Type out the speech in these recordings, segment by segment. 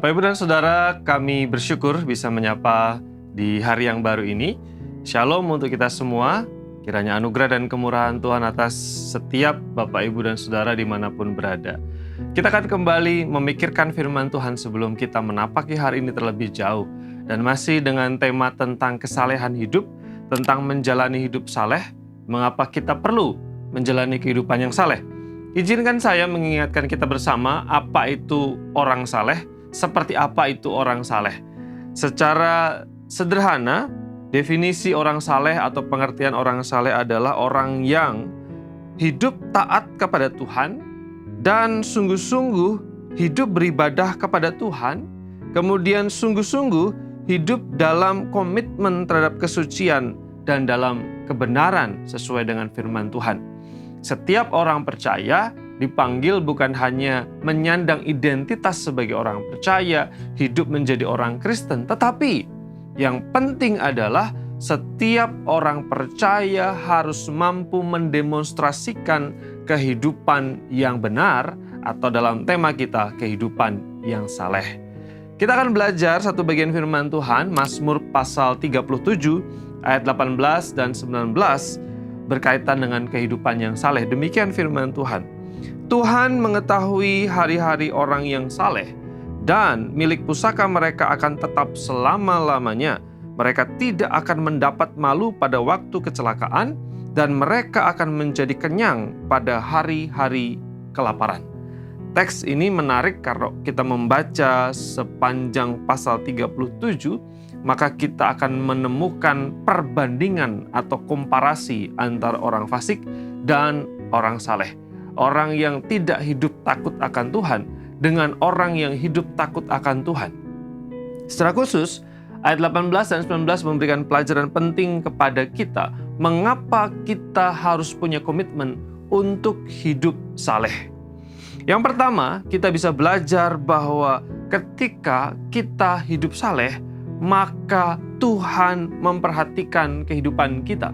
Bapak, Ibu, dan Saudara, kami bersyukur bisa menyapa di hari yang baru ini. Shalom untuk kita semua, kiranya anugerah dan kemurahan Tuhan atas setiap Bapak, Ibu, dan Saudara dimanapun berada. Kita akan kembali memikirkan firman Tuhan sebelum kita menapaki hari ini terlebih jauh. Dan masih dengan tema tentang kesalehan hidup, tentang menjalani hidup saleh, mengapa kita perlu menjalani kehidupan yang saleh. Izinkan saya mengingatkan kita bersama apa itu orang saleh, seperti apa itu orang saleh. Secara sederhana, definisi orang saleh atau pengertian orang saleh adalah orang yang hidup taat kepada Tuhan dan sungguh-sungguh hidup beribadah kepada Tuhan, kemudian sungguh-sungguh hidup dalam komitmen terhadap kesucian dan dalam kebenaran sesuai dengan firman Tuhan. Setiap orang percaya dipanggil bukan hanya menyandang identitas sebagai orang percaya, hidup menjadi orang Kristen, tetapi yang penting adalah setiap orang percaya harus mampu mendemonstrasikan kehidupan yang benar, atau dalam tema kita, kehidupan yang saleh. Kita akan belajar satu bagian firman Tuhan, Mazmur pasal 37 ayat 18 dan 19 berkaitan dengan kehidupan yang saleh. Demikian firman Tuhan. Tuhan mengetahui hari-hari orang yang saleh, dan milik pusaka mereka akan tetap selama-lamanya. Mereka tidak akan mendapat malu pada waktu kecelakaan, dan mereka akan menjadi kenyang pada hari-hari kelaparan. Teks ini menarik karena kita membaca sepanjang pasal 37, maka kita akan menemukan perbandingan atau komparasi antara orang fasik dan orang saleh. Orang yang tidak hidup takut akan Tuhan dengan orang yang hidup takut akan Tuhan. Secara khusus, ayat 18 dan 19 memberikan pelajaran penting kepada kita mengapa kita harus punya komitmen untuk hidup saleh. Yang pertama, kita bisa belajar bahwa ketika kita hidup saleh, maka Tuhan memperhatikan kehidupan kita.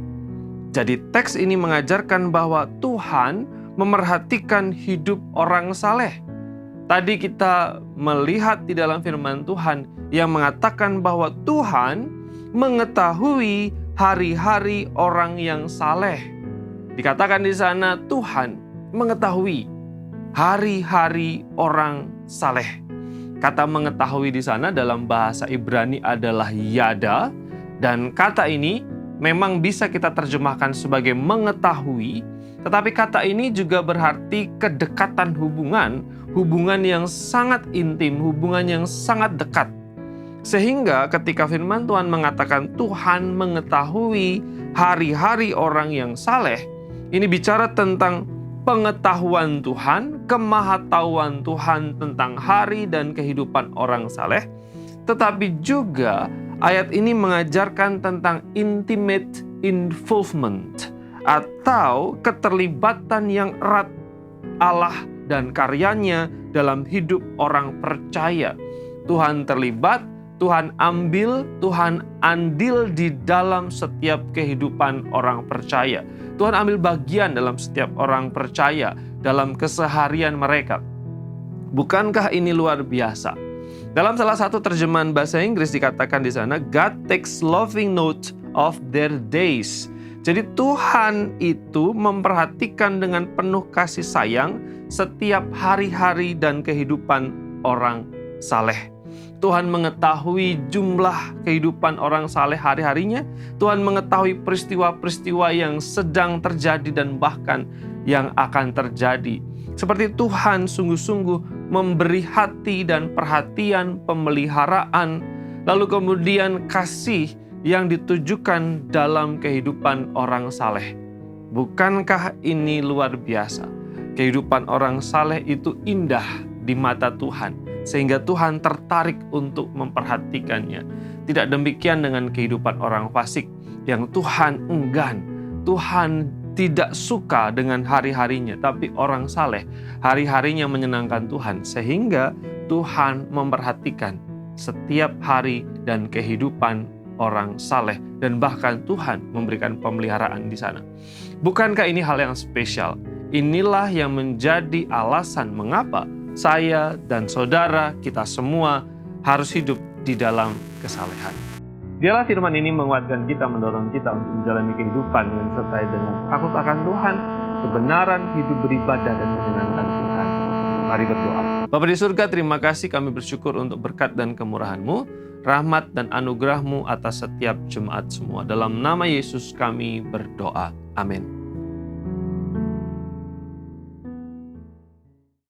Jadi teks ini mengajarkan bahwa Tuhan memerhatikan hidup orang saleh. Tadi kita melihat di dalam firman Tuhan yang mengatakan bahwa Tuhan mengetahui hari-hari orang yang saleh. Dikatakan di sana Tuhan mengetahui hari-hari orang saleh. Kata mengetahui di sana dalam bahasa Ibrani adalah yada, dan kata ini memang bisa kita terjemahkan sebagai mengetahui, tetapi kata ini juga berarti kedekatan hubungan yang sangat intim, hubungan yang sangat dekat. Sehingga ketika firman Tuhan mengatakan Tuhan mengetahui hari-hari orang yang saleh, ini bicara tentang pengetahuan Tuhan, kemahatauan Tuhan tentang hari dan kehidupan orang saleh, tetapi juga ayat ini mengajarkan tentang intimate involvement atau keterlibatan yang erat Allah dan karyanya dalam hidup orang percaya. Tuhan terlibat, Tuhan ambil, Tuhan andil di dalam setiap kehidupan orang percaya. Tuhan ambil bagian dalam setiap orang percaya dalam keseharian mereka. Bukankah ini luar biasa? Dalam salah satu terjemahan bahasa Inggris dikatakan di sana, God takes loving note of their days. Jadi Tuhan itu memperhatikan dengan penuh kasih sayang setiap hari-hari dan kehidupan orang saleh. Tuhan mengetahui jumlah kehidupan orang saleh hari-harinya. Tuhan mengetahui peristiwa-peristiwa yang sedang terjadi dan bahkan yang akan terjadi. Seperti Tuhan sungguh-sungguh memberi hati dan perhatian, pemeliharaan, lalu kemudian kasih yang ditujukan dalam kehidupan orang saleh. Bukankah ini luar biasa? Kehidupan orang saleh itu indah di mata Tuhan, sehingga Tuhan tertarik untuk memperhatikannya. Tidak demikian dengan kehidupan orang fasik yang Tuhan enggan, Tuhan tidak suka dengan hari-harinya, tapi orang saleh hari-harinya menyenangkan Tuhan, sehingga Tuhan memperhatikan setiap hari dan kehidupan orang saleh, dan bahkan Tuhan memberikan pemeliharaan di sana. Bukankah ini hal yang spesial? Inilah yang menjadi alasan mengapa saya dan saudara, kita semua harus hidup di dalam kesalehan. Biarlah firman ini menguatkan kita, mendorong kita untuk menjalani kehidupan yang disertai dengan takut akan Tuhan, kebenaran, hidup beribadah dan menyenangkan Tuhan. Mari berdoa. Bapa di surga, terima kasih, kami bersyukur untuk berkat dan kemurahan-Mu, rahmat dan anugerah-Mu atas setiap jemaat semua. Dalam nama Yesus kami berdoa. Amin.